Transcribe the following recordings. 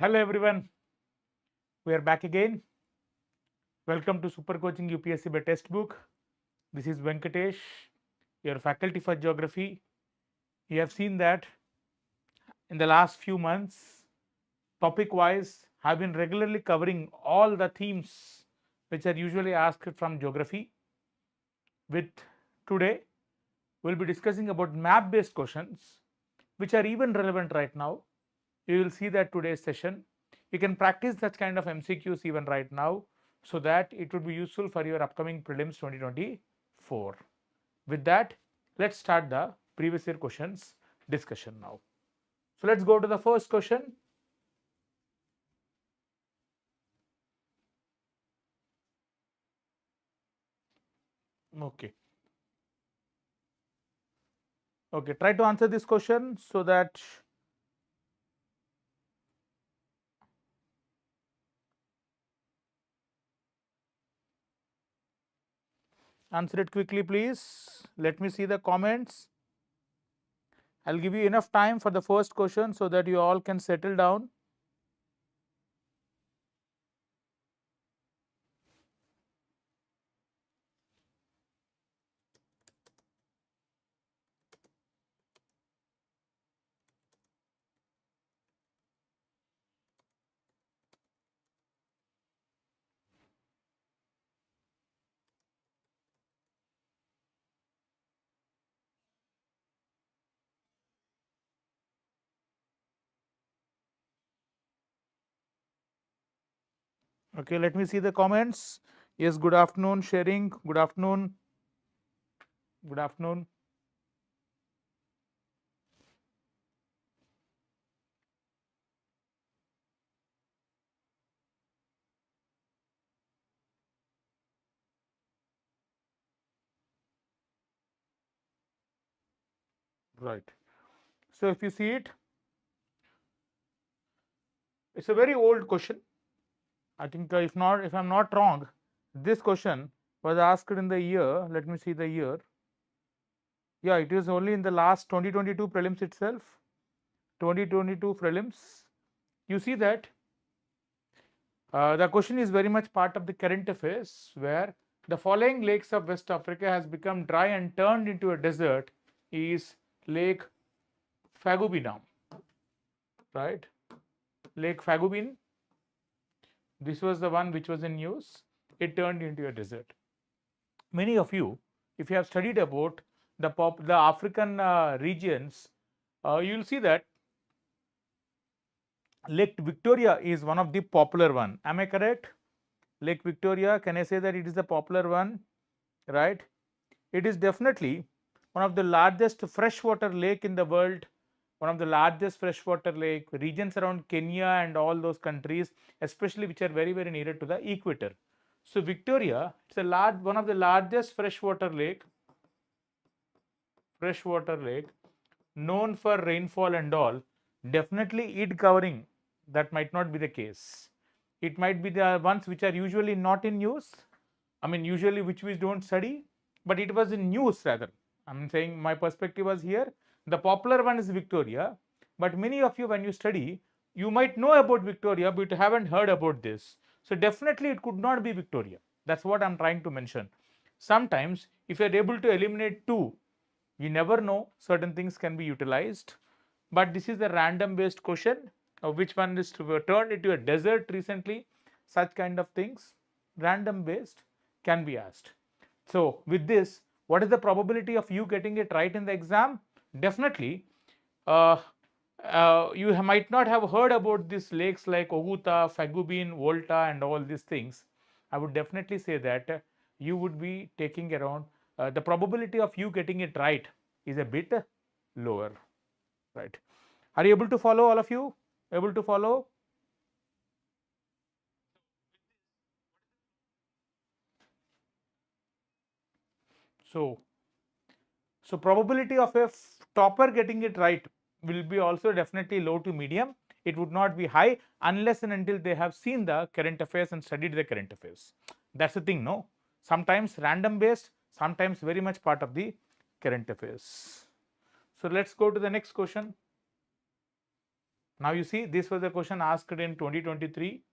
Hello everyone, we are back again. Welcome to Super Coaching UPSC by Testbook. This is Venkatesh, your faculty for geography. You have seen that in the last few months, topic wise, have been regularly covering all the themes which are usually asked from geography. With today, we'll be discussing about map based questions which are even relevant right now. You will see that today's session. You can practice that kind of MCQs even right now so that it would be useful for your upcoming prelims 2024. With that, let's start the previous year questions discussion now. So let's go to the first question. Okay. Okay, try to answer this question so that answer it quickly, please. Let me see the comments. I'll give you enough time for the first question so that you all can settle down. Okay, let me see the comments. Yes, good afternoon, sharing. Good afternoon. Good afternoon. Right. So if you see it, it's a very old question. I think if I'm not wrong, this question was asked in the year. Let me see the year. Yeah, it is only in the last 2022 prelims itself. 2022 prelims. You see that the question is very much part of the current affairs, where the following lakes of West Africa has become dry and turned into a desert is Lake Fagubin, right? Lake Fagubin. This was the one which was in news. It turned into a desert. Many of you, if you have studied about the African regions, you'll see that Lake Victoria is one of the popular one. Am I correct? Lake Victoria, can I say that it is the popular one, right? It is definitely one of the largest freshwater lake in the world, one of the largest freshwater lake regions around Kenya and all those countries, especially which are very, very near to the equator. So Victoria, it's a one of the largest freshwater lake known for rainfall and all. Definitely it covering, that might not be the case. It might be the ones which are usually not in news. I mean, usually which we don't study, but it was in news rather. I'm saying my perspective was here. The popular one is Victoria, but many of you, when you study, you might know about Victoria, but you haven't heard about this. So definitely it could not be Victoria. That's what I'm trying to mention. Sometimes if you're able to eliminate two, you never know, certain things can be utilized. But this is a random based question of which one is turned into a desert recently. Such kind of things, random based, can be asked. So with this, what is the probability of you getting it right in the exam? Definitely, uh, you might not have heard about these lakes like Oguta, Fagubin, Volta and all these things. I would definitely say that you would be taking around, the probability of you getting it right is a bit lower, right? Are you able to follow, all of you? Able to follow? So, so probability of a topper getting it right will be also definitely low to medium. It would not be high unless and until they have seen the current affairs and studied the current affairs. That's the thing, no? Sometimes random based, sometimes very much part of the current affairs. So let's go to the next question. Now you see, this was a question asked in 2023.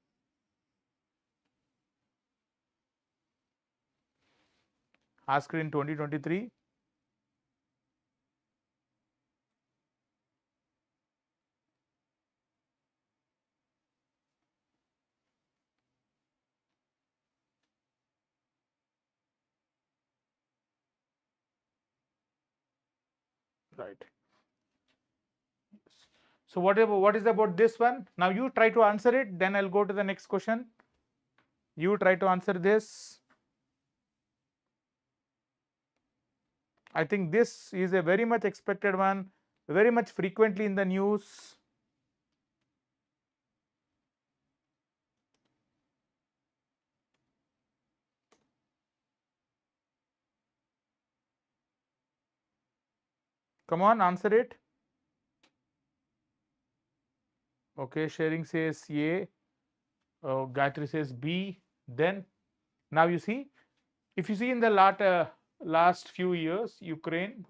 Asked in 2023. Right. So what is about this one? Now you try to answer it, then I'll go to the next question. You try to answer this. I think this is a very much expected one, very much frequently in the news. Come on, answer it. Okay, sharing says A, Gayatri says B. Then now you see, if you see in the last few years, Ukraine,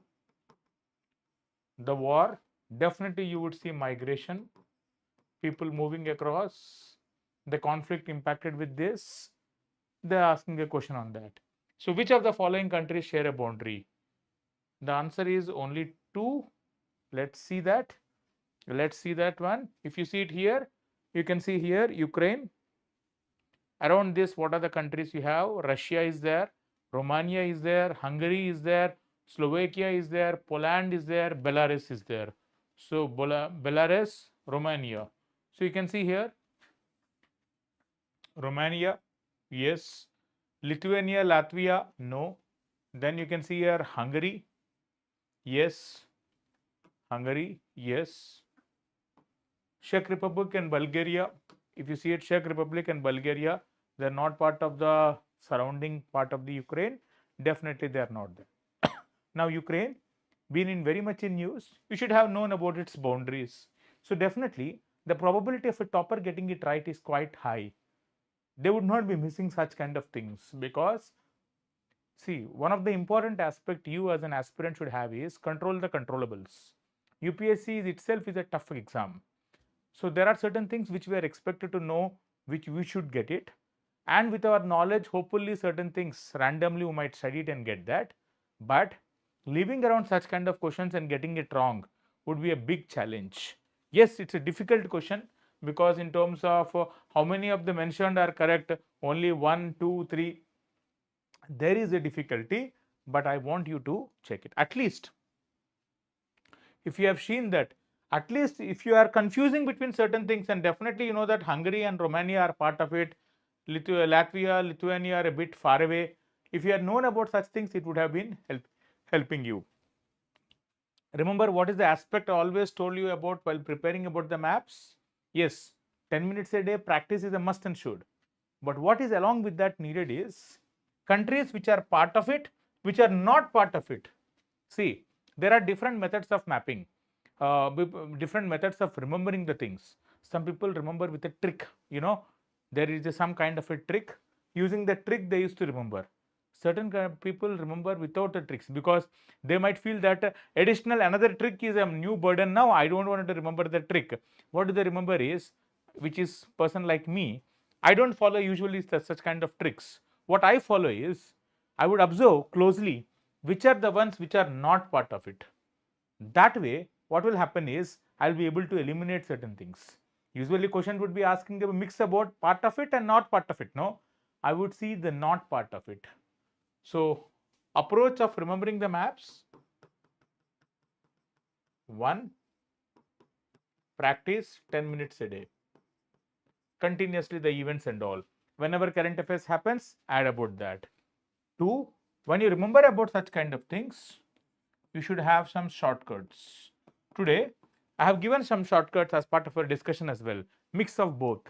the war, definitely you would see migration, people moving across, the conflict impacted with this. They're asking a question on that. So which of the following countries share a boundary? The answer is only two. Let's see that. Let's see that one. If you see it here, you can see here Ukraine. Around this, what are the countries you have? Russia is there, Romania is there, Hungary is there, Slovakia is there, Poland is there, Belarus is there. So Belarus, Romania. So you can see here Romania, yes. Lithuania, Latvia, no. Then you can see here Hungary, yes. Hungary, yes. Czech Republic and Bulgaria. If you see it, Czech Republic and Bulgaria, they're not part of the surrounding part of the Ukraine. Definitely they are not there. Now Ukraine, been in very much in news, you should have known about its boundaries. So definitely the probability of a topper getting it right is quite high. They would not be missing such kind of things, because see, one of the important aspect you as an aspirant should have is control the controllables. UPSC itself is a tough exam. So there are certain things which we are expected to know, which we should get it. And with our knowledge, hopefully certain things randomly we might study it and get that. But leaving around such kind of questions and getting it wrong would be a big challenge. Yes, it's a difficult question, because in terms of how many of the mentioned are correct, only 1, 2, 3, there is a difficulty, but I want you to check it. At least if you have seen that, at least if you are confusing between certain things, and definitely you know that Hungary and Romania are part of it, Latvia, Lithuania are a bit far away. If you had known about such things, it would have been helping you. Remember what is the aspect I always told you about while preparing about the maps? Yes, 10 minutes a day practice is a must and should. But what is along with that needed is countries which are part of it, which are not part of it. See, there are different methods of mapping, different methods of remembering the things. Some people remember with a trick, there is some kind of a trick. Using the trick they used to remember. Certain kind of people remember without the tricks, because they might feel that additional another trick is a new burden. Now I don't want to remember the trick. What do they remember is, which is person like me, I don't follow usually such kind of tricks. What I follow is, I would observe closely which are the ones which are not part of it. That way, what will happen is, I'll be able to eliminate certain things. Usually question would be asking a mix about part of it and not part of it. No, I would see the not part of it. So approach of remembering the maps: 1, practice 10 minutes a day, continuously the events and all. Whenever current affairs happens, add about that. 2, when you remember about such kind of things, you should have some shortcuts. Today, I have given some shortcuts as part of our discussion as well. Mix of both.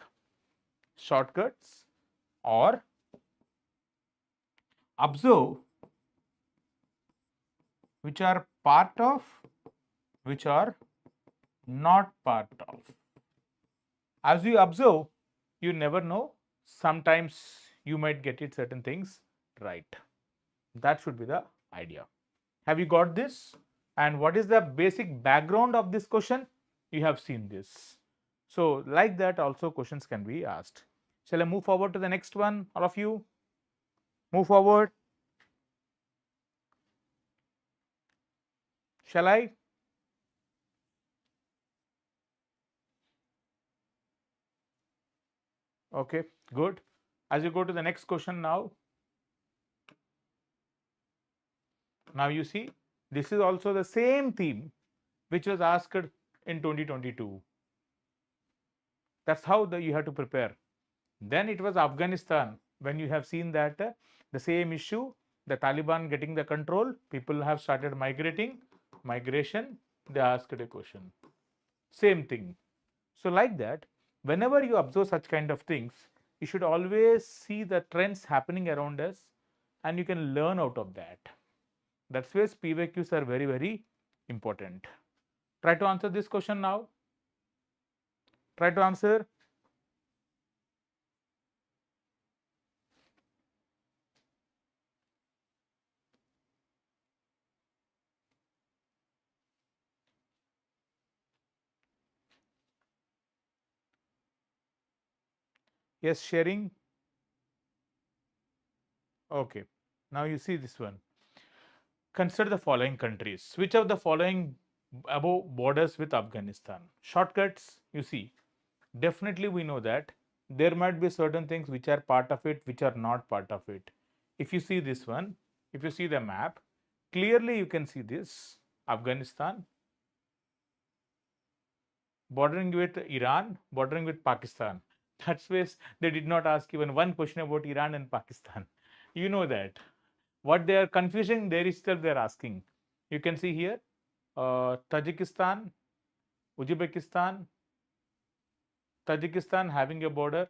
Shortcuts or observe which are part of, which are not part of. As you observe, you never know. Sometimes you might get it certain things right. That should be the idea. Have you got this? And what is the basic background of this question? You have seen this. So like that also questions can be asked. Shall I move forward to the next one? All of you move forward. Shall I? Okay, good. As you go to the next question now, you see this is also the same theme which was asked in 2022. That's how you have to prepare. Then it was Afghanistan, when you have seen that the same issue, the Taliban getting the control, people have started migration, they asked a question. Same thing. So like that, whenever you observe such kind of things, you should always see the trends happening around us and you can learn out of that. That's why PYQs are very, very important. Try to answer this question now. Try to answer. Yes, sharing. Okay. Now you see this one. Consider the following countries. Which of the following above borders with Afghanistan? Shortcuts, you see. Definitely we know that there might be certain things which are part of it, which are not part of it. If you see this one, if you see the map, clearly you can see this Afghanistan bordering with Iran, bordering with Pakistan. That's why they did not ask even one question about Iran and Pakistan. You know that. What they are confusing, there itself they are asking. You can see here Tajikistan, Uzbekistan, Tajikistan having a border.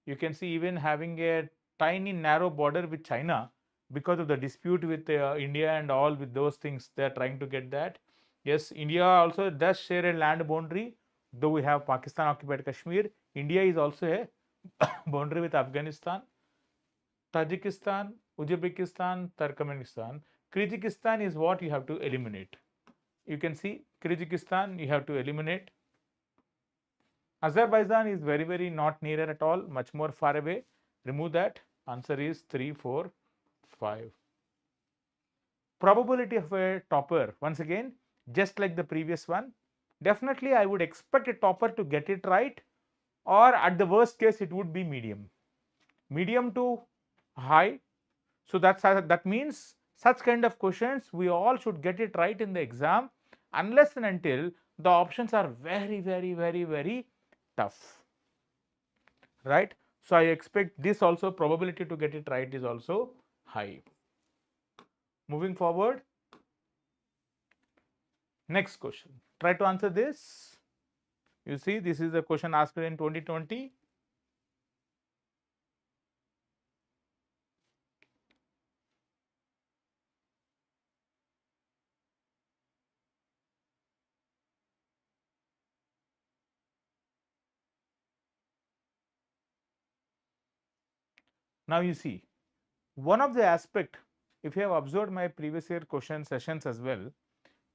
You can see even having a tiny narrow border with China because of the dispute with India and all with those things. They are trying to get that. Yes, India also does share a land boundary, though we have Pakistan occupied Kashmir. India is also a boundary with Afghanistan. Tajikistan, Uzbekistan, Turkmenistan. Kyrgyzstan is what you have to eliminate. You can see Kyrgyzstan you have to eliminate. Azerbaijan is very, very not nearer at all, much more far away. Remove that. Answer is 3, 4, 5. Probability of a topper, once again, just like the previous one. Definitely, I would expect a topper to get it right, or at the worst case, it would be medium. Medium to high. So that means such kind of questions we all should get it right in the exam, unless and until the options are very, very, very, very tough, right? So I expect this also probability to get it right is also high. Moving forward, next question. Try to answer this. You see, this is the question asked in 2020. Now you see, one of the aspect, if you have observed my previous year question sessions as well,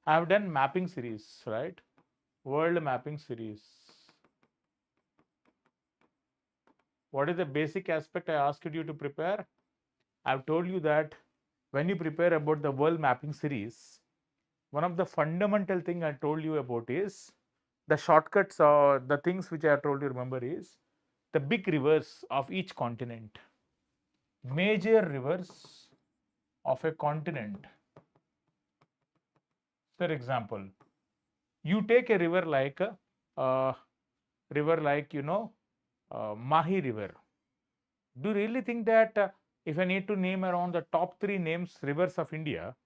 I have done mapping series, right? World mapping series. What is the basic aspect I asked you to prepare? I have told you that when you prepare about the world mapping series, one of the fundamental thing I told you about is the shortcuts or the things which I have told you, remember, is the big rivers of each continent, major rivers of a continent. For example, you take a river like Mahi River. Do you really think that if I need to name around the top 3 names rivers of India,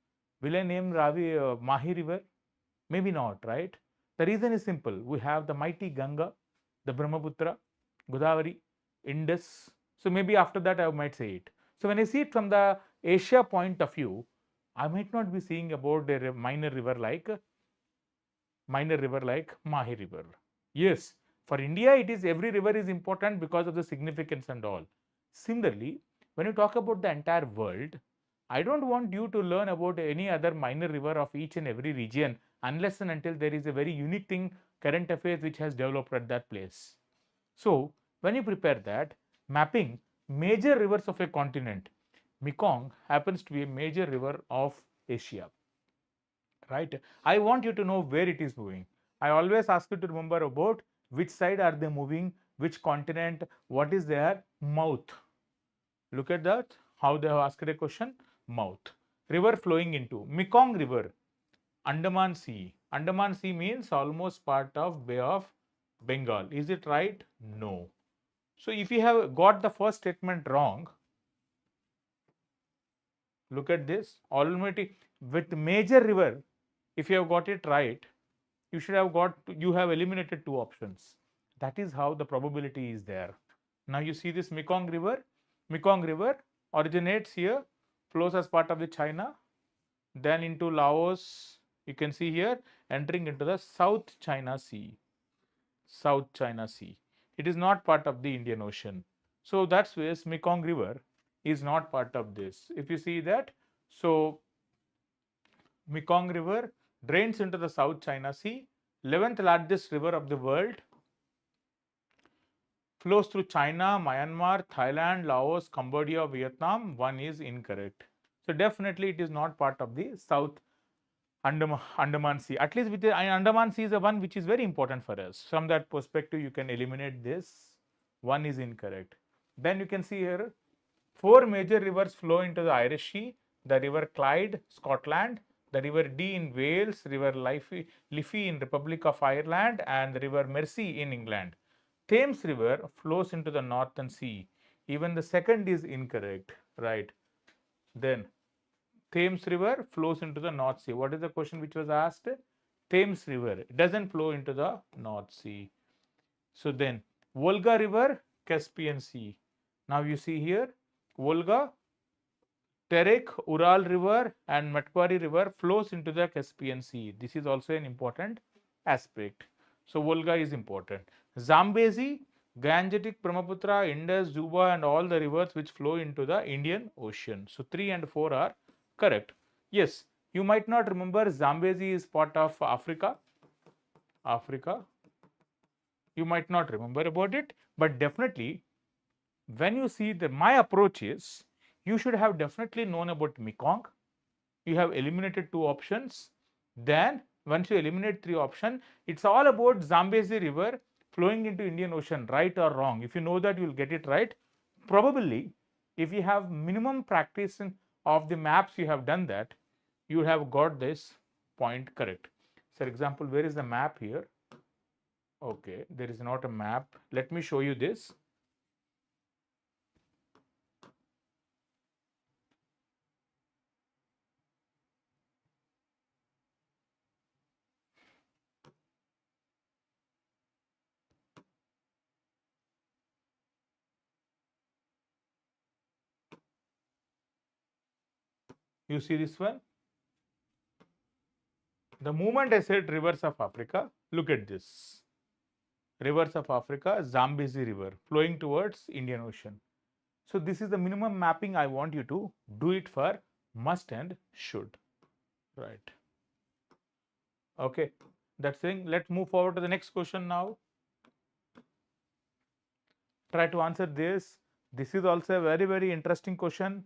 will I name Mahi River? Maybe not, right? The reason is simple. We have the mighty Ganga, the Brahmaputra, Godavari, Indus. So maybe after that I might say it. So when I see it from the Asia point of view, I might not be seeing about a minor river like Mahi River. Yes, for India, it is every river is important because of the significance and all. Similarly, when you talk about the entire world, I don't want you to learn about any other minor river of each and every region unless and until there is a very unique thing, current affairs, which has developed at that place. So when you prepare that, mapping major rivers of a continent, Mekong happens to be a major river of Asia, right? I want you to know where it is moving. I always ask you to remember about which side are they moving, which continent, what is their mouth. Look at that, how they have asked a question, mouth. River flowing into, Mekong River, Andaman Sea. Andaman Sea means almost part of Bay of Bengal. Is it right? No. So if you have got the first statement wrong, look at this, already with major river, if you have got it right, you should have got, you have eliminated two options. That is how the probability is there. Now you see this Mekong River originates here, flows as part of the China, then into Laos, you can see here, entering into the South China Sea. South China Sea. It is not part of the Indian Ocean. So that's where Mekong River is not part of this. If you see that, so Mekong River drains into the South China Sea, 11th largest river of the world, flows through China, Myanmar, Thailand, Laos, Cambodia, Vietnam. One is incorrect. So definitely it is not part of the South Andaman Sea. At least with the Andaman Sea is the one which is very important for us. From that perspective, you can eliminate this. One is incorrect. Then you can see here, 4 major rivers flow into the Irish Sea. The River Clyde, Scotland, the River Dee in Wales, River Liffey in Republic of Ireland, and the River Mersey in England. Thames River flows into the Northern Sea. Even the second is incorrect, right? Then Thames River flows into the North Sea. What is the question which was asked? Thames River doesn't flow into the North Sea. So then Volga River, Caspian Sea. Now you see here, Volga, Terek, Ural River and Matkwari River flows into the Caspian Sea. This is also an important aspect. So Volga is important. Zambezi, Gangetic, Brahmaputra, Indus, Juba and all the rivers which flow into the Indian Ocean. So 3 and 4 are correct. Yes, you might not remember Zambezi is part of Africa. You might not remember about it, but definitely when you see that my approach is, you should have definitely known about Mekong. You have eliminated 2 options. Then once you eliminate 3 options, it's all about Zambezi River flowing into Indian Ocean, right or wrong. If you know that, you will get it right. Probably, if you have minimum practice of the maps, you have done that, you have got this point correct. For example, where is the map here? Okay, there is not a map. Let me show you this. You see this one? The moment I said rivers of Africa, look at this. Rivers of Africa, Zambezi River flowing towards Indian Ocean. So this is the minimum mapping I want you to do it for must and should, right? Okay, that's saying, let's move forward to the next question now. Try to answer this. This is also a very, very interesting question.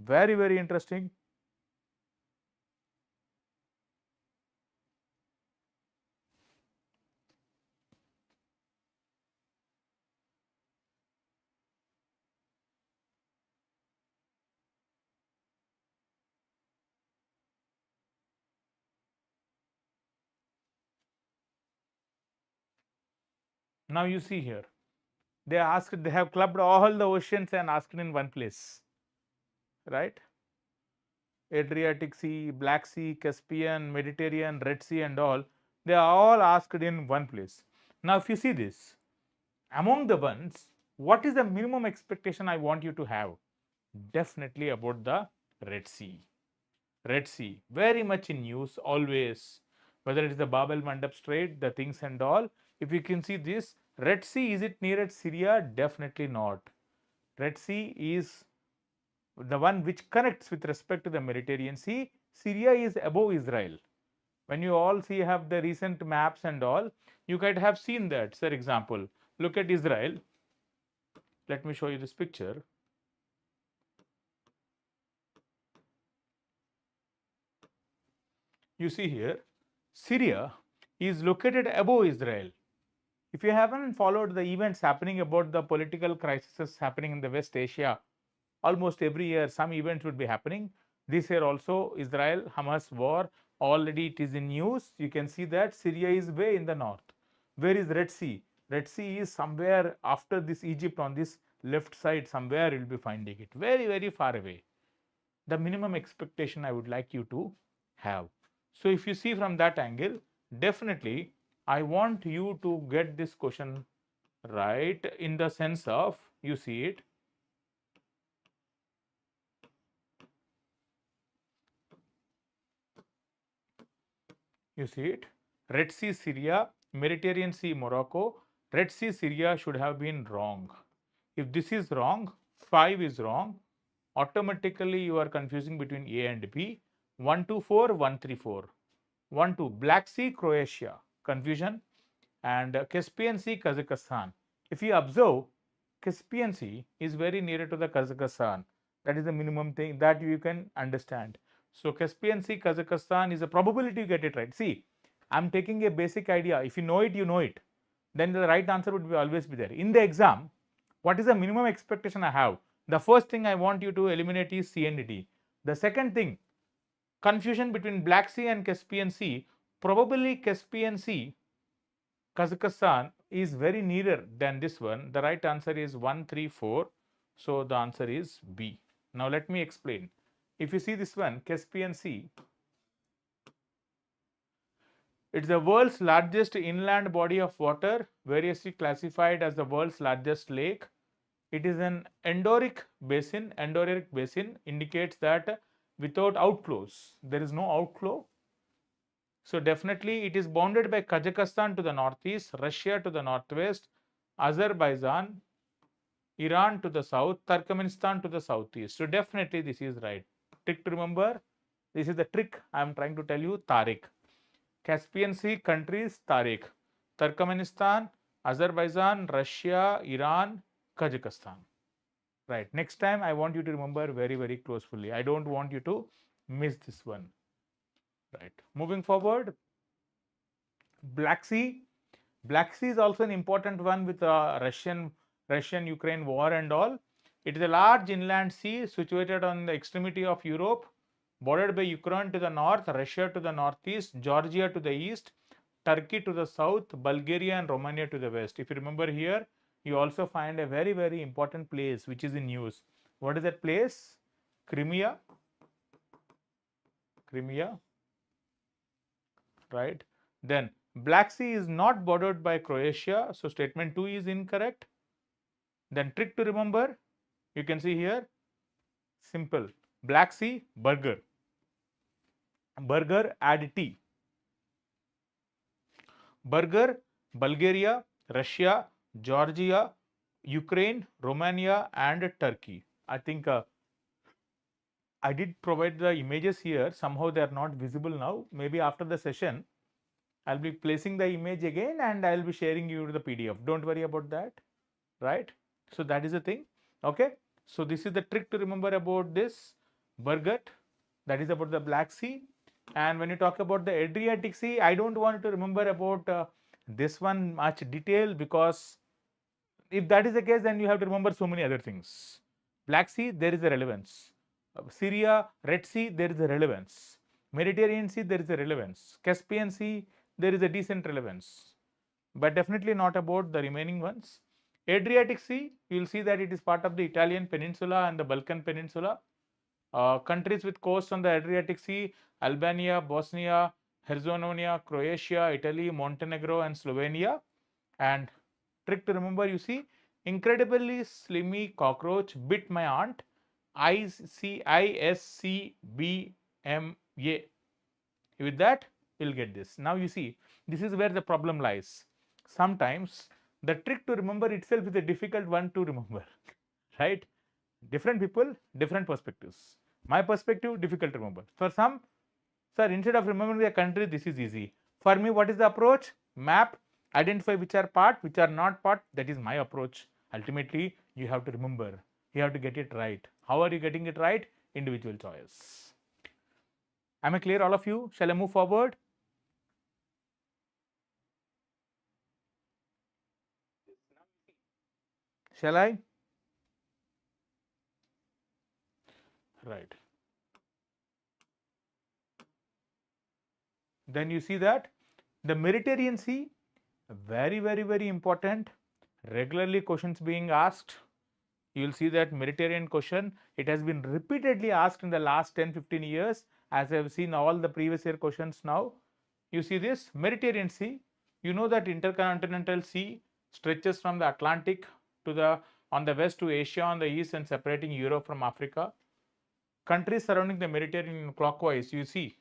Very, very interesting. Now you see here, they asked, they have clubbed all the oceans and asked in one place, right? Adriatic Sea, Black Sea, Caspian, Mediterranean, Red Sea and all, they are all asked in one place. Now if you see this, among the ones, what is the minimum expectation I want you to have? Definitely about the Red Sea. Red Sea, very much in news always, whether it is the Bab el Mandab Strait, the things and all. If you can see this, Red Sea, is it near at Syria? Definitely not. Red Sea is the one which connects with respect to the Mediterranean Sea. Syria is above Israel. When you all see have the recent maps and all, you might have seen that. For example, look at Israel. Let me show you this picture. You see here, Syria is located above Israel. If you haven't followed the events happening about the political crises happening in the West Asia, almost every year some events would be happening. This year also Israel Hamas war, already it is in news. You can see that Syria is way in the north. Where is Red Sea? Red Sea is somewhere after this Egypt, on this left side somewhere you will be finding it, very far away. The minimum expectation I would like you to have. So if you see from that angle, definitely I want you to get this question right, in the sense of, you see it, Red Sea Syria, Mediterranean Sea Morocco, Red Sea Syria should have been wrong. If this is wrong, 5 is wrong, automatically you are confusing between A and B. 1, 2, 4, 1, 3, 4. 1, 2, Black Sea, Croatia, confusion, and Caspian Sea, Kazakhstan. If you observe, Caspian Sea is very nearer to the Kazakhstan. That is the minimum thing that you can understand. So Caspian Sea, Kazakhstan is a probability you get it right. See, I'm taking a basic idea. If you know it, you know it. Then the right answer would be always be there. In the exam, what is the minimum expectation I have? The first thing I want you to eliminate is C and D. The second thing, confusion between Black Sea and Caspian Sea. Probably Caspian Sea, Kazakhstan is very nearer than this one. The right answer is 1, 3, 4. So the answer is B. Now let me explain. If you see this one, Caspian Sea, it's the world's largest inland body of water, variously classified as the world's largest lake. It is an endorheic basin. Endorheic basin indicates that without outflows, there is no outflow. So definitely it is bounded by Kazakhstan to the northeast, Russia to the northwest, Azerbaijan, Iran to the south, Turkmenistan to the southeast. So definitely this is right. Trick to remember, this is the trick I am trying to tell you. Tariq. Caspian Sea countries, Tariq. Turkmenistan, Azerbaijan, Russia, Iran, Kazakhstan. Right. Next time I want you to remember very closely. I don't want you to miss this one. Right. Moving forward, Black Sea. Black Sea is also an important one with Russian-Ukraine war and all. It is a large inland sea situated on the extremity of Europe, bordered by Ukraine to the north, Russia to the northeast, Georgia to the east, Turkey to the south, Bulgaria and Romania to the west. If you remember here, you also find a very important place which is in use. What is that place? Crimea. Right. Then Black Sea is not bordered by Croatia, so statement 2 is incorrect. Then trick to remember, you can see here, simple. Black Sea, burger. Burger, add T. Burger, Bulgaria, Russia, Georgia, Ukraine, Romania and Turkey. I think I did provide the images here. Somehow they are not visible now. Maybe after the session, I'll be placing the image again and I'll be sharing you the PDF. Don't worry about that, right? So that is the thing. Okay. So this is the trick to remember about this burger. That is about the Black Sea. And when you talk about the Adriatic Sea, I don't want to remember about this one much detail, because if that is the case, then you have to remember so many other things. Black Sea, there is a relevance. Syria, Red Sea, there is a relevance. Mediterranean Sea, there is a relevance. Caspian Sea, there is a decent relevance, but definitely not about the remaining ones. Adriatic Sea, you will see that it is part of the Italian peninsula and the Balkan peninsula. Countries with coast on the Adriatic Sea: Albania, Bosnia, Herzegovina, Croatia, Italy, Montenegro and Slovenia. And trick to remember, you see, incredibly slimy cockroach bit my aunt. 𝐼CISCBMA. With that, you'll get this. Now you see, this is where the problem lies. Sometimes the trick to remember itself is a difficult one to remember, right? Different people, different perspectives. My perspective, difficult to remember. For some Sir, instead of remembering the country, this is easy. For me, what is the approach? Map, identify which are part, which are not part. That is my approach. Ultimately, you have to remember. You have to get it right. How are you getting it right? Individual choice. Am I clear, all of you? Shall I move forward? Shall I? Right. Then you see that the Mediterranean Sea, very important. Regularly questions being asked. You will see that Mediterranean question, it has been repeatedly asked in the last 10-15 years, as I have seen all the previous year questions now. You see this Mediterranean Sea, you know that intercontinental sea stretches from the Atlantic to the on the west to Asia on the east and separating Europe from Africa. Countries surrounding the Mediterranean clockwise, you see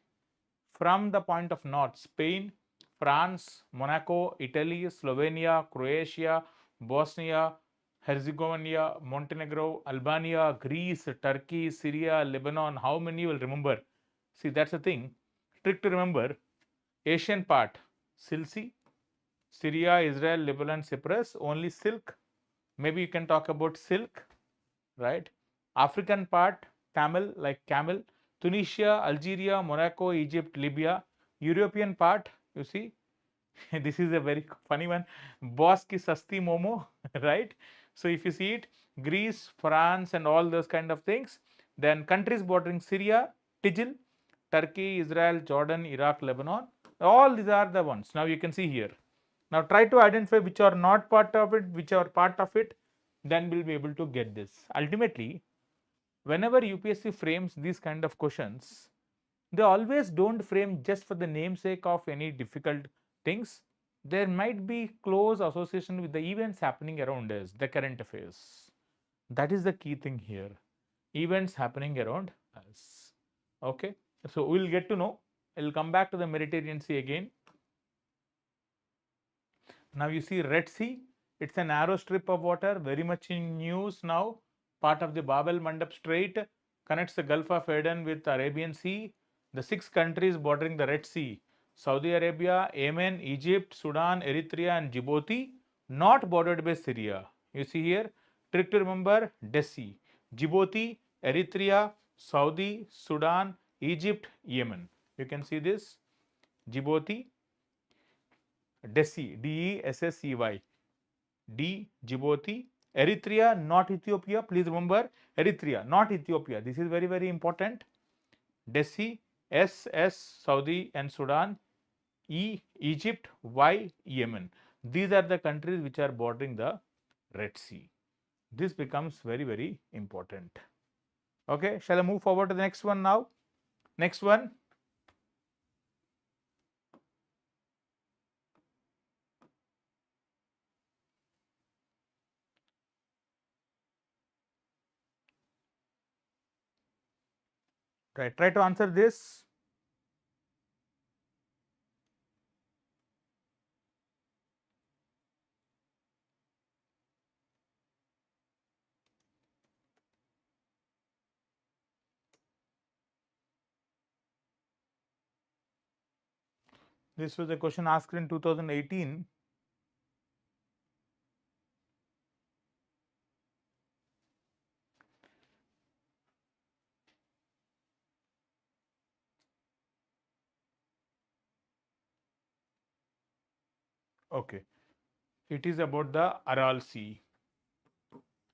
from the point of north, Spain, France, Monaco, Italy, Slovenia, Croatia, Bosnia, Herzegovina, Montenegro, Albania, Greece, Turkey, Syria, Lebanon. How many you will remember? See, that's the thing. Trick to remember. Asian part, Silsi, Syria, Israel, Lebanon, Cyprus, only silk. Maybe you can talk about silk, right? African part, camel, like camel. Tunisia, Algeria, Morocco, Egypt, Libya. European part, you see, this is a very funny one. Boss ki sasti momo, right? So if you see it, Greece, France, and all those kind of things. Then countries bordering Syria, Tijil, Turkey, Israel, Jordan, Iraq, Lebanon. All these are the ones. Now you can see here. Now try to identify which are not part of it, which are part of it. Then we'll be able to get this. Ultimately, whenever UPSC frames these kind of questions, they always don't frame just for the namesake of any difficult things. There might be close association with the events happening around us, the current affairs. That is the key thing here. Events happening around us. Okay. So we'll get to know. I'll come back to the Mediterranean Sea again. Now you see Red Sea. It's a narrow strip of water, very much in news now. Part of the Bab el Mandab Strait, connects the Gulf of Aden with the Arabian Sea. The 6 countries bordering the Red Sea: Saudi Arabia, Yemen, Egypt, Sudan, Eritrea, and Djibouti, not bordered by Syria. You see here, trick to remember: Sea, Djibouti, Eritrea, Saudi, Sudan, Egypt, Yemen. You can see this: Djibouti, Desi, Desscy, D, Djibouti, Eritrea, not Ethiopia. Please remember, Eritrea, not Ethiopia. This is very important. Desi, S, Saudi and Sudan, E, Egypt, Y, Yemen. These are the countries which are bordering the Red Sea. This becomes very important. Okay, shall I move forward to the next one now? Next one. Try to answer this. This was a question asked in 2018. Okay, it is about the Aral Sea.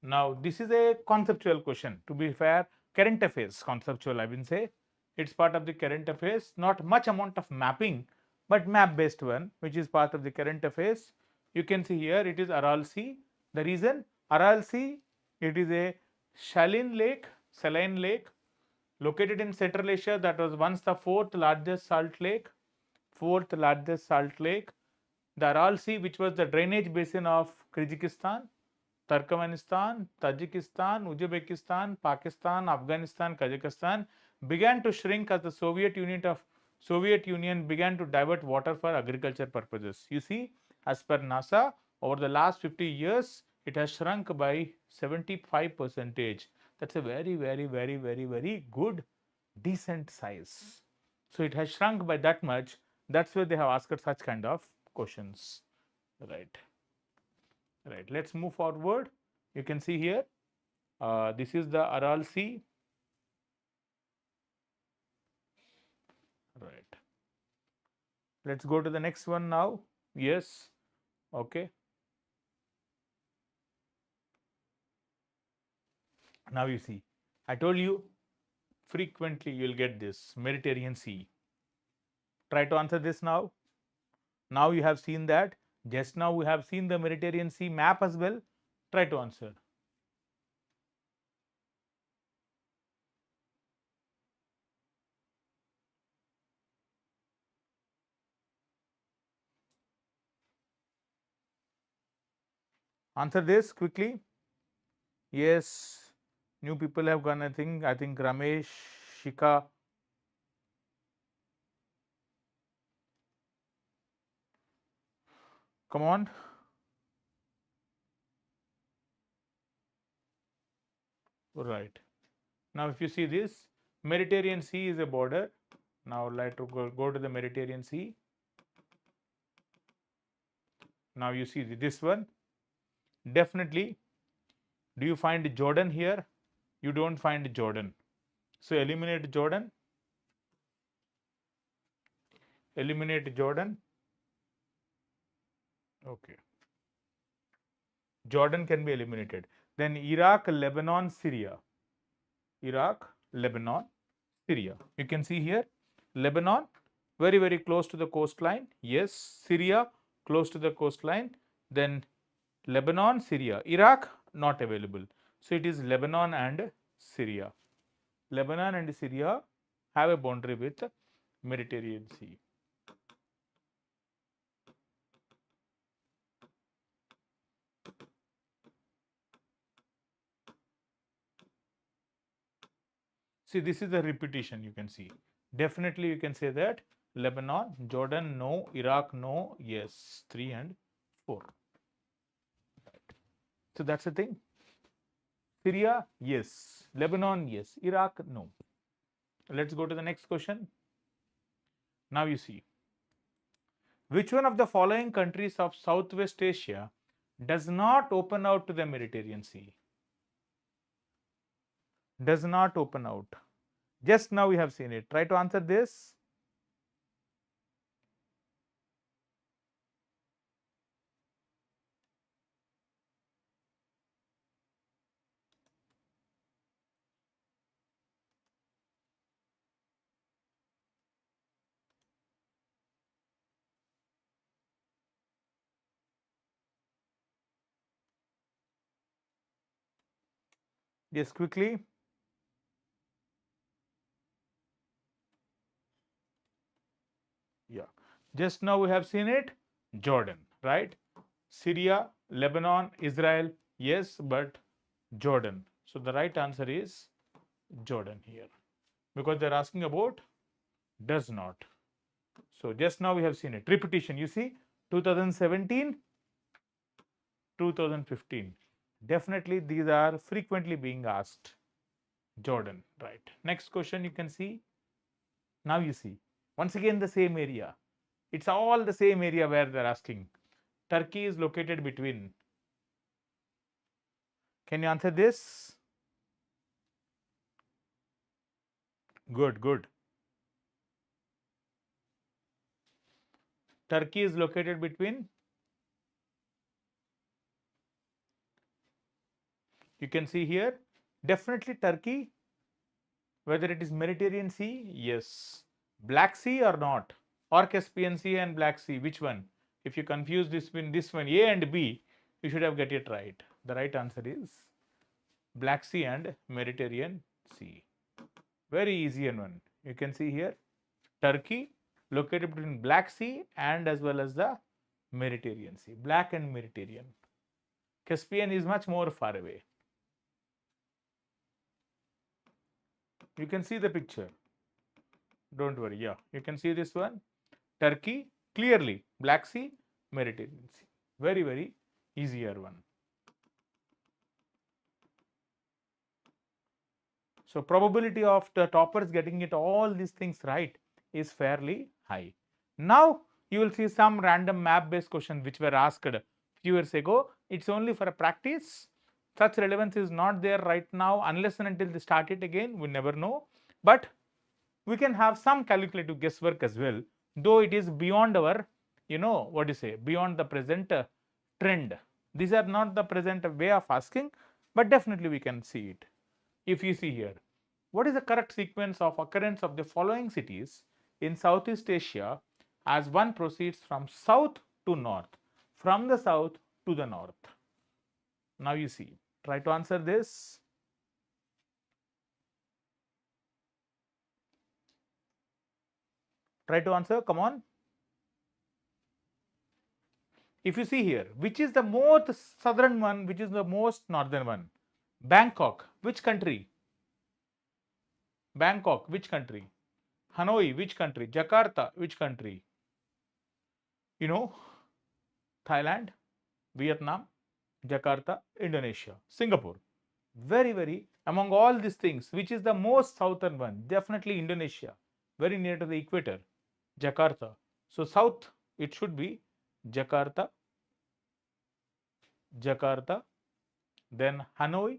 Now, this is a conceptual question. To be fair, current affairs conceptual, I will say. It's part of the current affairs, not much amount of mapping, but map based one, which is part of the current affairs. You can see here it is Aral Sea. The reason Aral Sea, it is a saline lake located in Central Asia. That was once the 4th largest salt lake. The Aral Sea, which was the drainage basin of Kyrgyzstan, Turkmenistan, Tajikistan, Uzbekistan, Pakistan, Afghanistan, Kazakhstan, began to shrink as the Soviet Union began to divert water for agriculture purposes. You see, as per NASA, over the last 50 years, it has shrunk by 75%. That's a very good, decent size. So it has shrunk by that much. That's why they have asked such kind of questions. Right. Right. Let's move forward. You can see here, this is the Aral Sea. Right. Let's go to the next one now. Yes. Okay. Now you see, I told you frequently you'll get this Mediterranean Sea. Try to answer this now. Now you have seen that. Just now we have seen the Mediterranean Sea map as well. Try to answer. Answer this quickly. Yes. New people have gone, I think Ramesh, Shika. Come on. Right. Now if you see this, Mediterranean Sea is a border. Now let to go to the Mediterranean Sea. Now you see this one. Definitely, do you find Jordan here? You don't find Jordan. So eliminate Jordan. Eliminate Jordan. Okay. Jordan can be eliminated. Then Iraq, Lebanon, Syria. Iraq, Lebanon, Syria. You can see here, Lebanon, very, very close to the coastline. Yes, Syria, close to the coastline. Then Lebanon, Syria. Iraq, not available. So it is Lebanon and Syria. Lebanon and Syria have a boundary with Mediterranean Sea. See, this is the repetition you can see. Definitely you can say that Lebanon, Jordan, no, Iraq, no, yes, 3 and 4. So that's the thing. Syria, yes. Lebanon, yes. Iraq, no. Let's go to the next question. Now you see, which one of the following countries of Southwest Asia does not open out to the Mediterranean Sea? Does not open out. Just now we have seen it. Try to answer this. Yes, quickly. Yeah. Just now we have seen it. Jordan, right? Syria, Lebanon, Israel, yes, but Jordan. So the right answer is Jordan here, because they're asking about does not. So just now we have seen it. Repetition, you see, 2017, 2015. Definitely these are frequently being asked. Jordan, right. Next question you can see. Now you see, once again the same area. It's all the same area where they're asking. Turkey is located between. Can you answer this? Good, good. Turkey is located between. You can see here, definitely Turkey, whether it is Mediterranean Sea, yes. Black Sea or not, or Caspian Sea and Black Sea, which one? If you confuse this one, A and B, you should have get it right. The right answer is Black Sea and Mediterranean Sea. Very easy one. You can see here, Turkey located between Black Sea and as well as the Mediterranean Sea. Black and Mediterranean. Caspian is much more far away. You can see the picture. Don't worry. Yeah, you can see this one. Turkey, clearly. Black Sea, Mediterranean Sea. Very, very easier one. So probability of the toppers getting it all these things right is fairly high. Now you will see some random map based questions which were asked few years ago. It's only for a practice. Such relevance is not there right now unless and until they start it again. We never know. But we can have some calculative guesswork as well, though it is beyond our, what do you say, beyond the present trend. These are not the present way of asking, but definitely we can see it. If you see here, what is the correct sequence of occurrence of the following cities in Southeast Asia as one proceeds from south to north, from the south to the north? Now you see, try to answer this. Try to answer, come on. If you see here, which is the most southern one, which is the most northern one? Bangkok, which country? Bangkok, which country? Hanoi, which country? Jakarta, which country? Thailand, Vietnam, Jakarta, Indonesia, Singapore. Very, among all these things, which is the most southern one? Definitely Indonesia, very near to the equator, Jakarta. So south, it should be Jakarta, then Hanoi.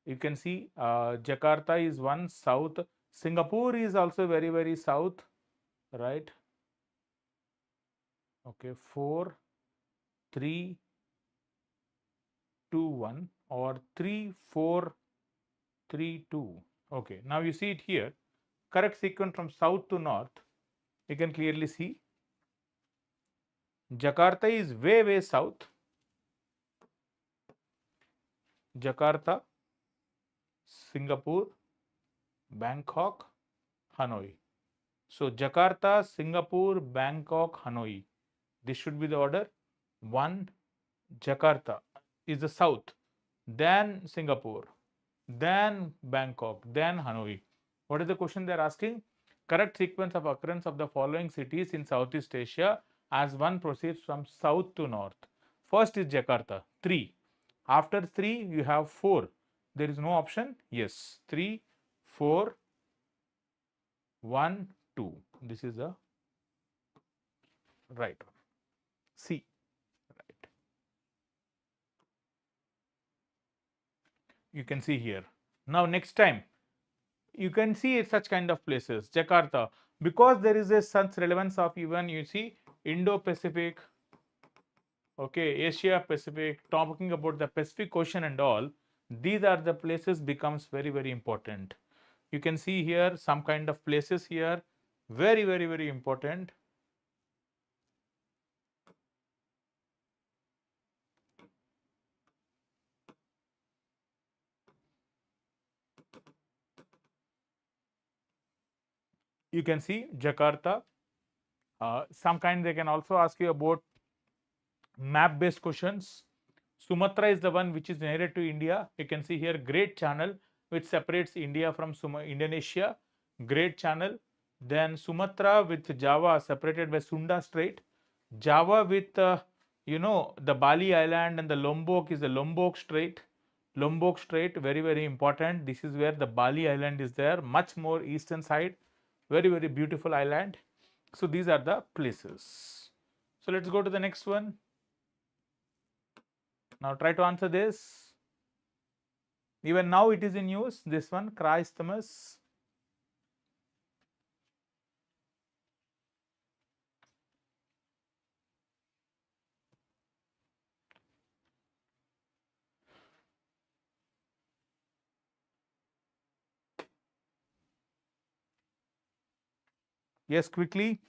You can see Jakarta is one south. Singapore is also very south, right? Okay, 4, 3, 2, 1 or 3, 4, 3, 2. Okay, now you see it here. Correct sequence from south to north. You can clearly see Jakarta is way south. Jakarta, Singapore, Bangkok, Hanoi. So Jakarta, Singapore, Bangkok, Hanoi. This should be the order. 1, Jakarta is the south, then Singapore, then Bangkok, then Hanoi. What is the question they are asking? Correct sequence of occurrence of the following cities in Southeast Asia as one proceeds from south to north. First is Jakarta, 3. After 3, you have 4. There is no option. Yes, 3, 4, 1, 2. This is the right one. C. Right. You can see here. Now next time, you can see such kind of places. Jakarta, because there is a such relevance of even, you see, Indo-Pacific, okay, Asia Pacific, talking about the Pacific Ocean and all, these are the places becomes very important. You can see here some kind of places here, very important. You can see Jakarta. Some kind they can also ask you about map based questions. Sumatra is the one which is nearer to India. You can see here Great Channel which separates India from Indonesia. Great Channel. Then Sumatra with Java separated by Sunda Strait. Java with the Bali Island and the Lombok is the Lombok Strait. Lombok Strait, very important. This is where the Bali Island is there, much more eastern side. Very beautiful island. So these are the places. So let's go to the next one. Now try to answer this. Even now it is in use, this one, Kra Isthmus. Yes, quickly.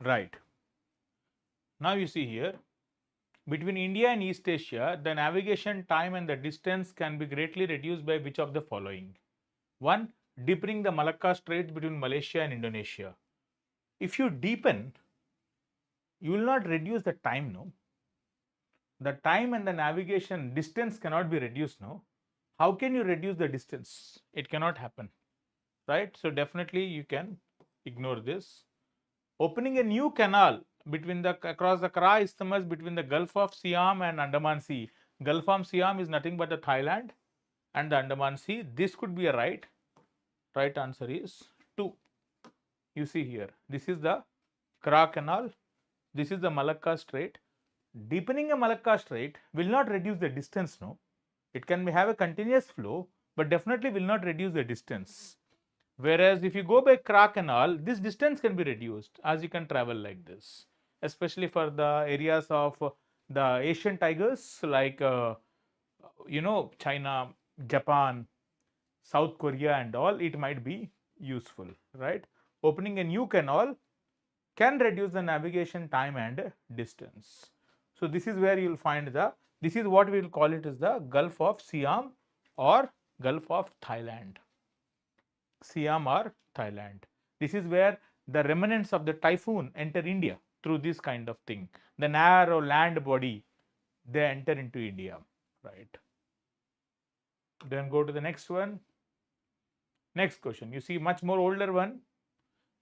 Right. Now you see here, between India and East Asia, the navigation time and the distance can be greatly reduced by which of the following? 1. Deepening the Malacca Strait between Malaysia and Indonesia. If you deepen, you will not reduce the time, no? The time and the navigation distance cannot be reduced, no? How can you reduce the distance? It cannot happen, right? So definitely you can ignore this. opening a new canal between the across the Kara Isthmus between the Gulf of Siam and Andaman Sea. Gulf of Siam is nothing but the Thailand and the Andaman Sea. This could be a right. Right answer is 2. You see here, this is the Kara Canal. This is the Malacca Strait. Deepening a Malacca Strait will not reduce the distance, no. It can have a continuous flow, but definitely will not reduce the distance. Whereas if you go by Kara Canal, this distance can be reduced as you can travel like this, especially for the areas of the Asian tigers like China, Japan, South Korea and all. It might be useful, right? Opening a new canal can reduce the navigation time and distance. So this is where you will find this is what we will call it as the Gulf of Siam or Gulf of Thailand. Siam or Thailand. This is where the remnants of the typhoon enter India through this kind of thing. The narrow land body, they enter into India, right? Then go to the next one. Next question. You see much more older one.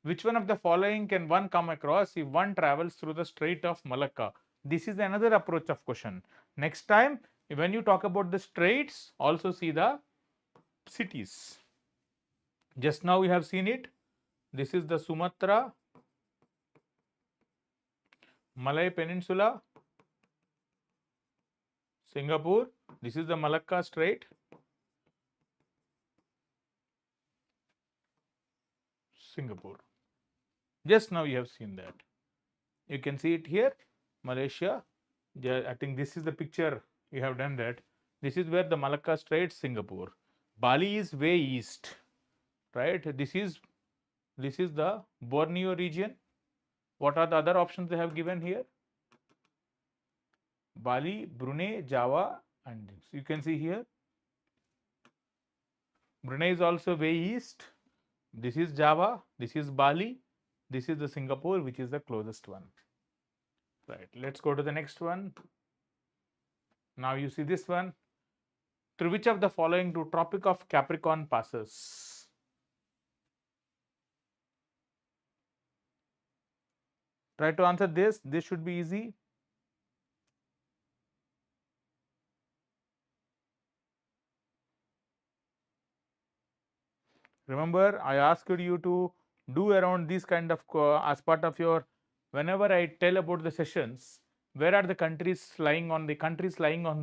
Which one of the following can one come across if one travels through the Strait of Malacca? This is another approach of question. Next time, when you talk about the straits, also see the cities. Just now we have seen it. This is the Sumatra, Malay Peninsula, Singapore. This is the Malacca Strait. Singapore. Just now you have seen that. You can see it here, Malaysia. I think this is the picture you have done that. This is where the Malacca Strait, Singapore. Bali is way east, right? This is the Borneo region. What are the other options they have given here? Bali, Brunei, Java, and you can see here. Brunei is also way east. This is Java. This is Bali. This is the Singapore, which is the closest one. Right. Let's go to the next one. Now you see this one. Through which of the following do Tropic of Capricorn passes? Try to answer this. This should be easy. Remember, I asked you to do around this kind of as part of your, whenever I tell about the sessions, where are the countries lying on the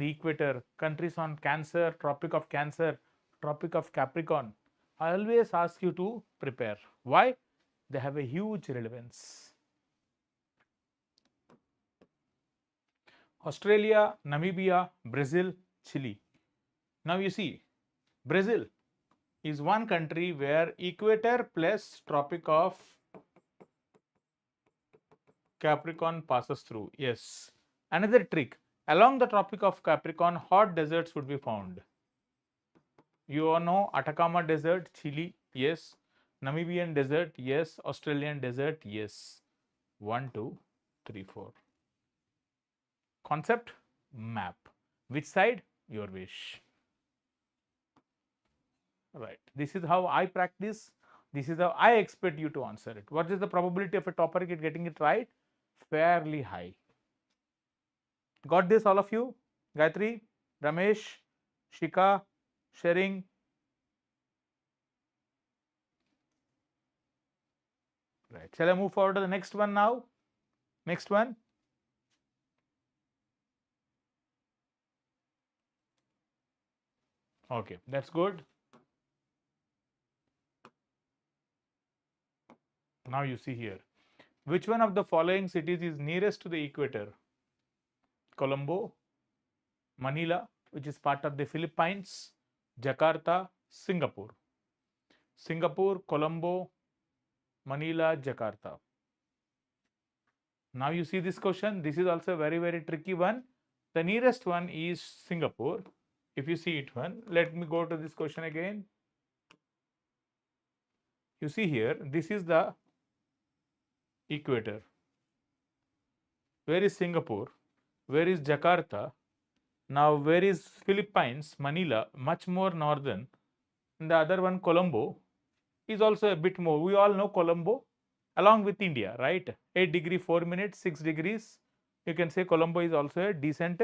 equator, countries on Cancer, Tropic of Cancer, Tropic of Capricorn. I always ask you to prepare. Why? They have a huge relevance. Australia, Namibia, Brazil, Chile. Now you see, Brazil is one country where equator plus Tropic of Capricorn passes through. Yes. Another trick. Along the Tropic of Capricorn, hot deserts would be found. You all know Atacama Desert, Chile. Yes. Namibian Desert. Yes. Australian Desert. Yes. 1, 2, 3, 4. Concept, map. Which side? Your wish. Right. This is how I practice. This is how I expect you to answer it. What is the probability of a topper getting it right? Fairly high. Got this, all of you? Gayatri, Ramesh, Shika, sharing. Right. Shall I move forward to the next one now? Next one. Okay, that's good. Now you see here. Which one of the following cities is nearest to the equator? Colombo, Manila, which is part of the Philippines, Jakarta, Singapore. Singapore, Colombo, Manila, Jakarta. Now you see this question. This is also a very, very tricky one. The nearest one is Singapore. If you see it one, let me go to this question again. You see here, this is the equator. Where is Singapore? Where is Jakarta? Now, where is Philippines? Manila, much more northern. And the other one, Colombo, is also a bit more. We all know Colombo. along with India, right? 8 degree 4 minutes, 6 degrees. You can say Colombo is also a decent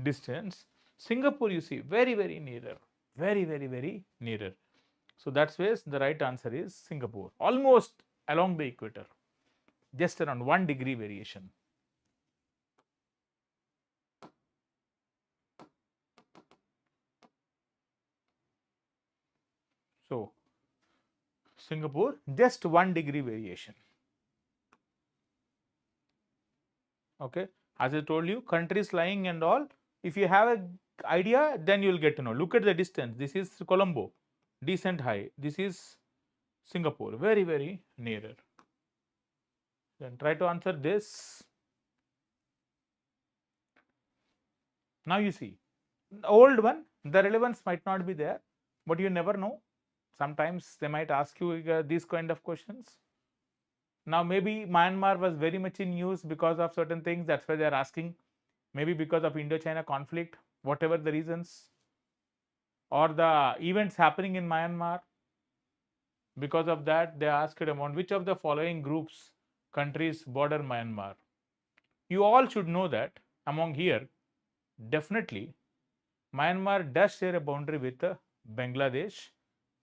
distance. Singapore, you see, very, very nearer, very, very, very nearer. So that's why the right answer is Singapore, almost along the equator, just around 1 degree variation. So Singapore, just 1 degree variation. Okay, as I told you, countries lying and all. If you have a idea, then you will get to know. Look at the distance. This is Colombo, decent high. This is Singapore, very, very nearer. Then try to answer this. Now you see, the old one, the relevance might not be there, but you never know. Sometimes they might ask you these kind of questions. Now maybe Myanmar was very much in use because of certain things. That's why they are asking. Maybe because of Indo-China conflict, whatever the reasons, or the events happening in Myanmar. Because of that, they asked about which of the following groups, countries border Myanmar. You all should know that among here, definitely Myanmar does share a boundary with Bangladesh.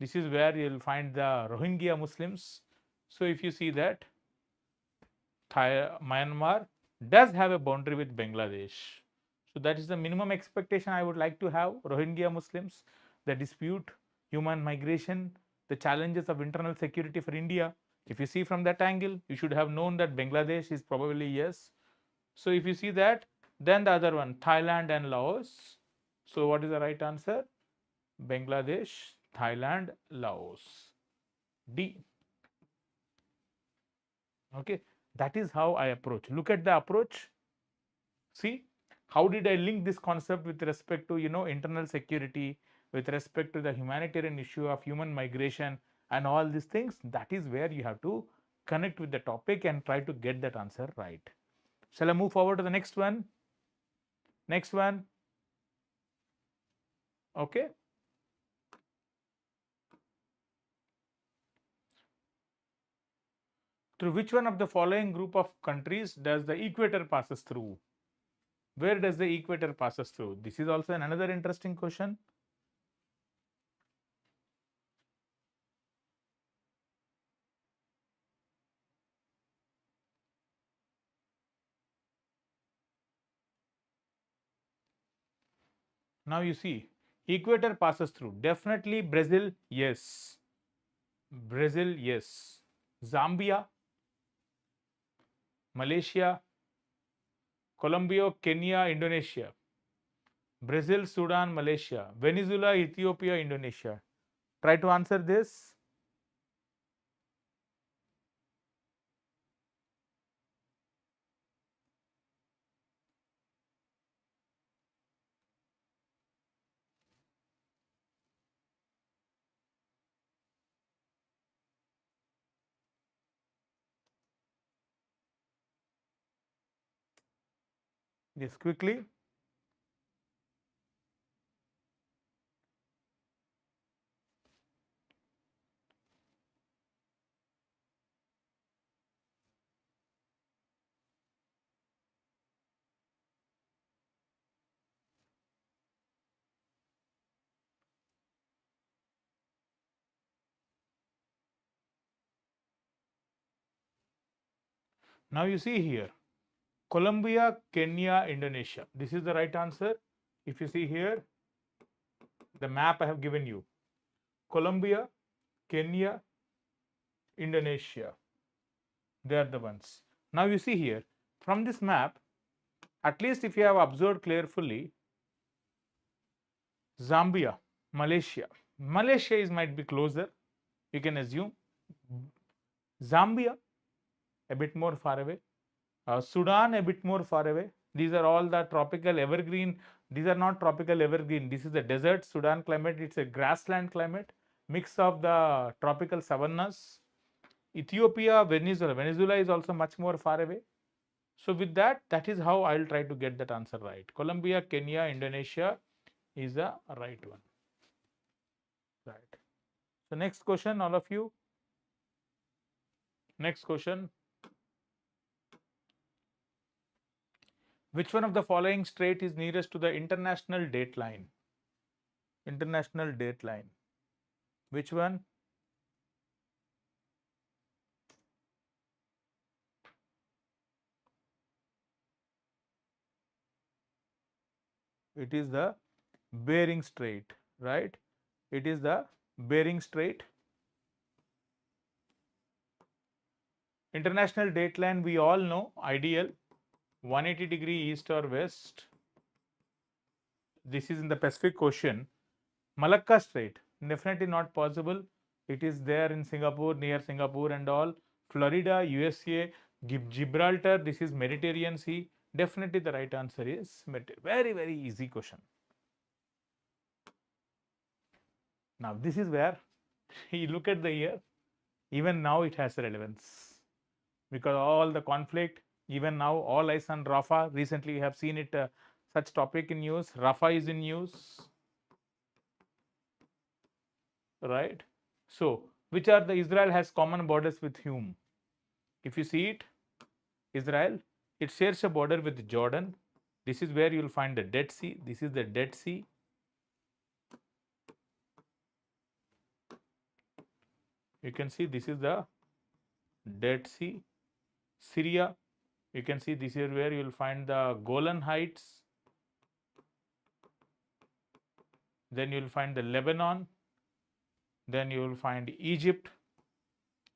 This is where you will find the Rohingya Muslims. So if you see that, Myanmar does have a boundary with Bangladesh. So that is the minimum expectation I would like to have. Rohingya Muslims, the dispute, human migration, the challenges of internal security for India. If you see from that angle, you should have known that Bangladesh is probably yes. So if you see that, then the other one, Thailand and Laos. So what is the right answer? Bangladesh, Thailand, Laos. D. Okay, that is how I approach. Look at the approach. See, how did I link this concept with respect to internal security, with respect to the humanitarian issue of human migration and all these things? That is where you have to connect with the topic and try to get that answer right. Shall I move forward to the next one? Next one. Okay. Through which one of the following group of countries does the equator passes through? Where does the equator passes through? This is also another interesting question. Now you see, equator passes through. Definitely Brazil, yes. Brazil, yes. Zambia, Malaysia, Colombia, Kenya, Indonesia. Brazil, Sudan, Malaysia. Venezuela, Ethiopia, Indonesia. Try to answer this. Yes, quickly. Now you see here, Colombia, Kenya, Indonesia. This is the right answer. If you see here, the map I have given you. Colombia, Kenya, Indonesia. They are the ones. Now you see here, from this map, at least if you have observed carefully, Zambia, Malaysia. Malaysia is might be closer, you can assume. Zambia, a bit more far away. Sudan, a bit more far away. These are all the tropical evergreen. These are not tropical evergreen. This is the desert Sudan climate. It's a grassland climate, mix of the tropical savannas. Ethiopia, Venezuela. Venezuela is also much more far away. So with that, that is how I'll try to get that answer right. Colombia, Kenya, Indonesia is the right one. Right. So next question, all of you. Next question. Which one of the following strait is nearest to the international date line? International date line. Which one? It is the Bering Strait, right? It is the Bering Strait. International date line, we all know, ideal 180-degree east or west. This is in the Pacific Ocean. Malacca Strait, definitely not possible. It is there in Singapore, near Singapore and all. Florida, USA, Gibraltar, this is Mediterranean Sea. Definitely the right answer is very, very easy question. Now, this is where you look at the year, even now it has relevance because all the conflict, even now all eyes on Rafah. Recently, we have seen it, such topic in news. Rafah is in news, right? So, which are the Israel has common borders with whom? If you see it, Israel, it shares a border with Jordan. This is where you will find the Dead Sea. This is the Dead Sea. You can see this is the Dead Sea. Syria, you can see this is where you will find the Golan Heights. Then you will find the Lebanon. Then you will find Egypt.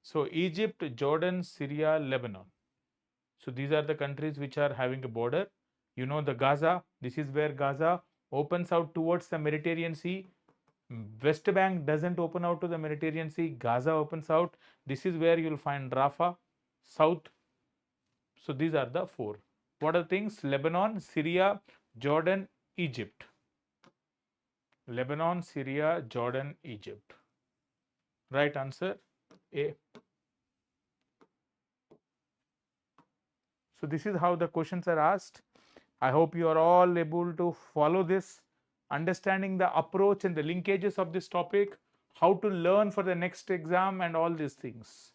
So Egypt, Jordan, Syria, Lebanon. So these are the countries which are having a border. You know the Gaza. This is where Gaza opens out towards the Mediterranean Sea. West Bank doesn't open out to the Mediterranean Sea. Gaza opens out. This is where you will find Rafah, south. So these are the four. What are the things? Lebanon, Syria, Jordan, Egypt. Lebanon, Syria, Jordan, Egypt. Right answer A. So this is how the questions are asked. I hope you are all able to follow this, understanding the approach and the linkages of this topic, how to learn for the next exam and all these things,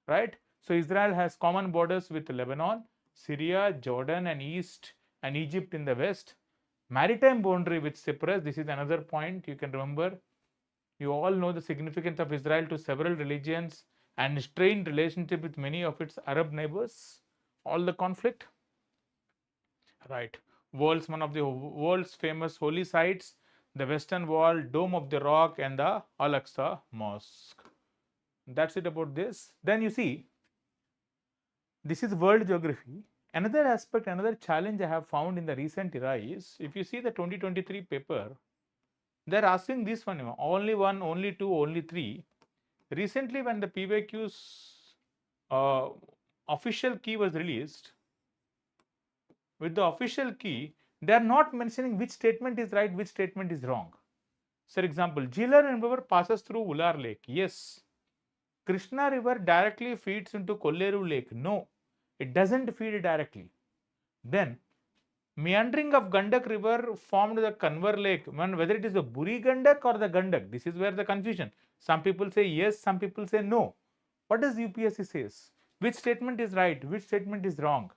right? So Israel has common borders with Lebanon, Syria, Jordan and East and Egypt in the west. Maritime boundary with Cyprus, this is another point you can remember. You all know the significance of Israel to several religions and strained relationship with many of its Arab neighbors. All the conflict, right? One of the world's famous holy sites, the Western Wall, Dome of the Rock and the Al-Aqsa Mosque. That's it about this. Then you see, this is world geography. Another aspect, another challenge I have found in the recent era is, if you see the 2023 paper, they're asking this one, only two, only three. Recently, when the PYQ's official key was released, with the official key, they are not mentioning which statement is right, which statement is wrong. For example, Jhelum River passes through Ular Lake. Yes. Krishna River directly feeds into Kolleru Lake. No, it doesn't feed directly. Then, meandering of Gandak River formed the Kanwar Lake. Whether it is the Buri Gandak or the Gandak, this is where the confusion. Some people say yes, some people say no. What does UPSC says? Which statement is right? Which statement is wrong?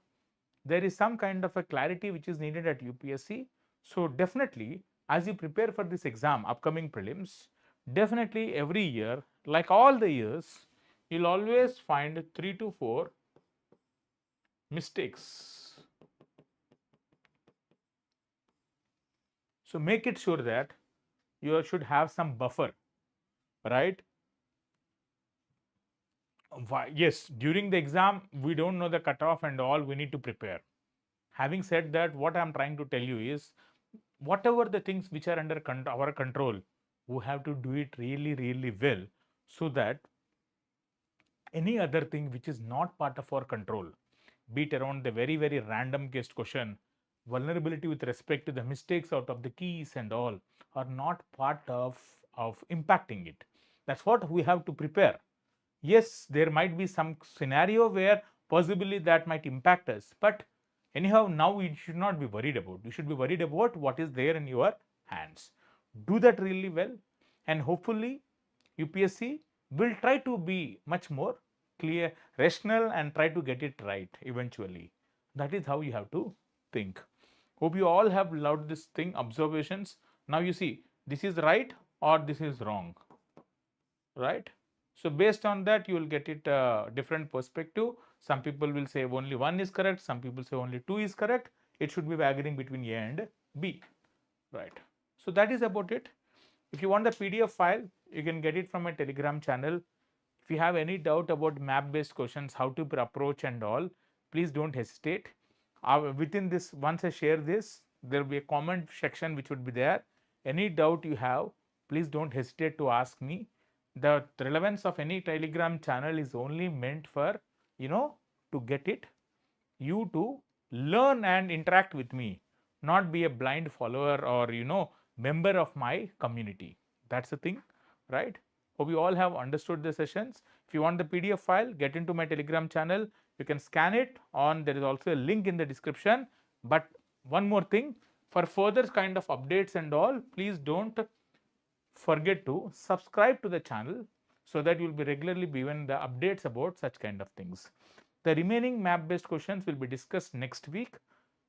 There is some kind of a clarity which is needed at UPSC. So definitely, as you prepare for this exam, upcoming prelims, definitely every year, like all the years, you'll always find 3 to 4 mistakes. So make it sure that you should have some buffer, right? Yes, during the exam, we don't know the cutoff and all, we need to prepare. Having said that, what I'm trying to tell you is, whatever the things which are under our control, we have to do it really, really well, so that any other thing which is not part of our control, be it around the very, very random guessed question, vulnerability with respect to the mistakes out of the keys and all, are not part of impacting it. That's what we have to prepare. Yes, there might be some scenario where possibly that might impact us, but anyhow, now you should not be worried about. You should be worried about what is there in your hands. Do that really well, and hopefully UPSC will try to be much more clear, rational, and try to get it right eventually. That is how you have to think. Hope you all have loved this thing, observations. Now you see, this is right or this is wrong, right? So based on that, you will get it different perspective. Some people will say only one is correct. Some people say only two is correct. It should be varying between A and B, right? So that is about it. If you want the PDF file, you can get it from my Telegram channel. If you have any doubt about map based questions, how to approach and all, please don't hesitate. Within this, once I share this, there will be a comment section which would be there. Any doubt you have, please don't hesitate to ask me. The relevance of any Telegram channel is only meant for, to get it, you to learn and interact with me, not be a blind follower or, member of my community. That's the thing, right? Hope you all have understood the sessions. If you want the PDF file, get into my Telegram channel. You can scan it on, there is also a link in the description. But one more thing, for further kind of updates and all, please don't forget to subscribe to the channel so that you will be regularly given the updates about such kind of things. The remaining map based questions will be discussed next week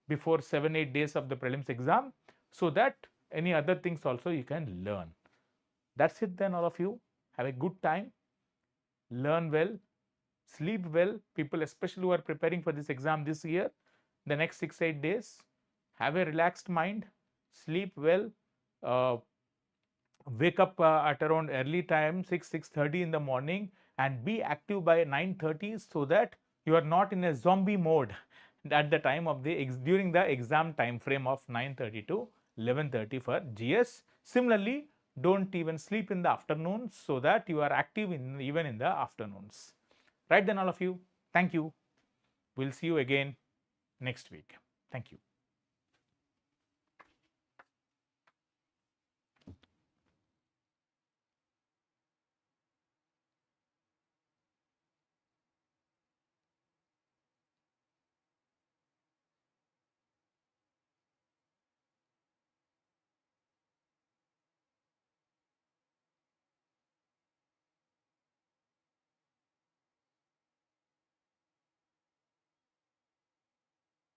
before 7-8 days of the prelims exam, so that any other things also you can learn. That's it then, all of you. Have a good time, learn well, sleep well. People especially who are preparing for this exam this year, the next 6-8 days, have a relaxed mind, sleep well, wake up at around early time, 6:30 in the morning, and be active by 9:30 so that you are not in a zombie mode at the time of the during the exam time frame of 9:30 to 11:30 for GS. Similarly, don't even sleep in the afternoons so that you are active even in the afternoons. Right then, all of you. Thank you. We'll see you again next week. Thank you.